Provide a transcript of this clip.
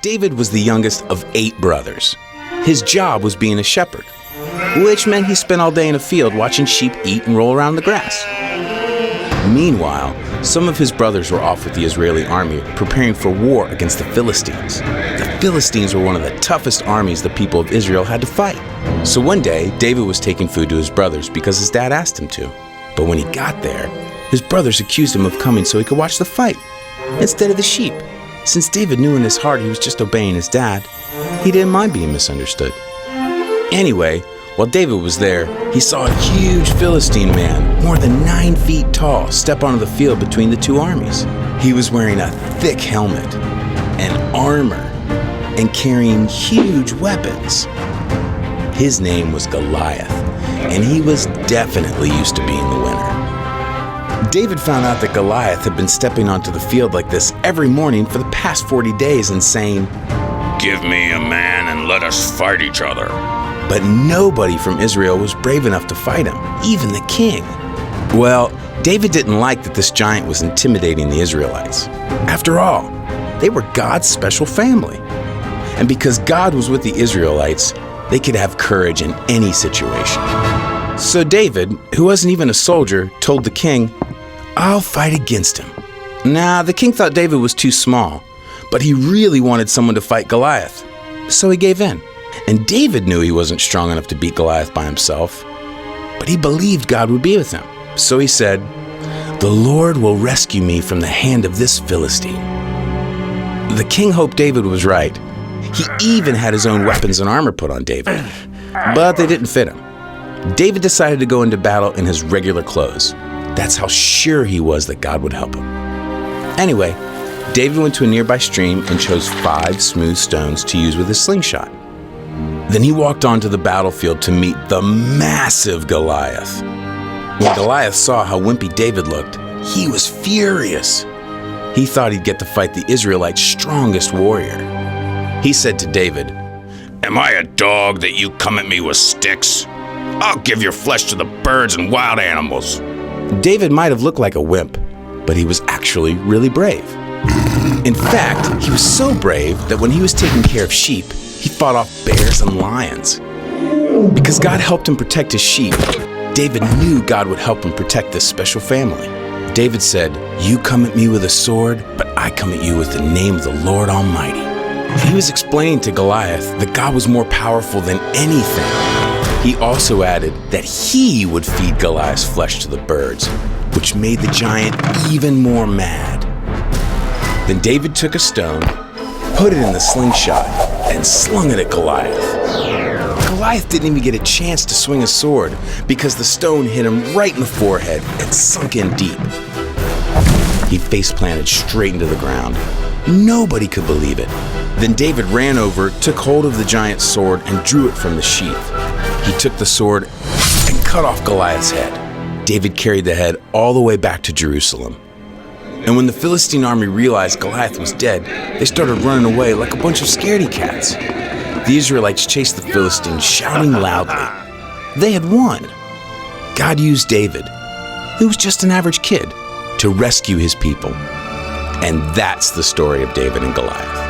David was the youngest of 8 brothers. His job was being a shepherd, which meant he spent all day in a field watching sheep eat and roll around the grass. Meanwhile, some of his brothers were off with the Israeli army preparing for war against the Philistines. The Philistines were one of the toughest armies the people of Israel had to fight. So one day, David was taking food to his brothers because his dad asked him to. But when he got there, his brothers accused him of coming so he could watch the fight instead of the sheep. Since David knew in his heart he was just obeying his dad, he didn't mind being misunderstood. Anyway, while David was there, he saw a huge Philistine man, more than 9 feet tall, step onto the field between the two armies. He was wearing a thick helmet and armor and carrying huge weapons. His name was Goliath, and he was definitely used to being the winner. David found out that Goliath had been stepping onto the field like this every morning for the past 40 days and saying, "Give me a man and let us fight each other." But nobody from Israel was brave enough to fight him, even the king. Well, David didn't like that this giant was intimidating the Israelites. After all, they were God's special family. And because God was with the Israelites, they could have courage in any situation. So David, who wasn't even a soldier, told the king, "I'll fight against him." Now, the king thought David was too small, but he really wanted someone to fight Goliath, so he gave in. And David knew he wasn't strong enough to beat Goliath by himself, but he believed God would be with him. So he said, "The Lord will rescue me from the hand of this Philistine." The king hoped David was right. He even had his own weapons and armor put on David, but they didn't fit him. David decided to go into battle in his regular clothes. That's how sure he was that God would help him. Anyway, David went to a nearby stream and chose 5 smooth stones to use with his slingshot. Then he walked onto the battlefield to meet the massive Goliath. When Goliath saw how wimpy David looked, he was furious. He thought he'd get to fight the Israelites' strongest warrior. He said to David, "Am I a dog that you come at me with sticks? I'll give your flesh to the birds and wild animals." David might have looked like a wimp, but he was actually really brave. In fact, he was so brave that when he was taking care of sheep, he fought off bears and lions. Because God helped him protect his sheep, David knew God would help him protect this special family. David said, "You come at me with a sword, but I come at you with the name of the Lord Almighty." He was explaining to Goliath that God was more powerful than anything. He also added that he would feed Goliath's flesh to the birds, which made the giant even more mad. Then David took a stone, put it in the slingshot, and slung it at Goliath. Goliath didn't even get a chance to swing a sword because the stone hit him right in the forehead and sunk in deep. He face-planted straight into the ground. Nobody could believe it. Then David ran over, took hold of the giant's sword, and drew it from the sheath. He took the sword and cut off Goliath's head. David carried the head all the way back to Jerusalem. And when the Philistine army realized Goliath was dead, they started running away like a bunch of scaredy cats. The Israelites chased the Philistines, shouting loudly. They had won. God used David, who was just an average kid, to rescue his people. And that's the story of David and Goliath.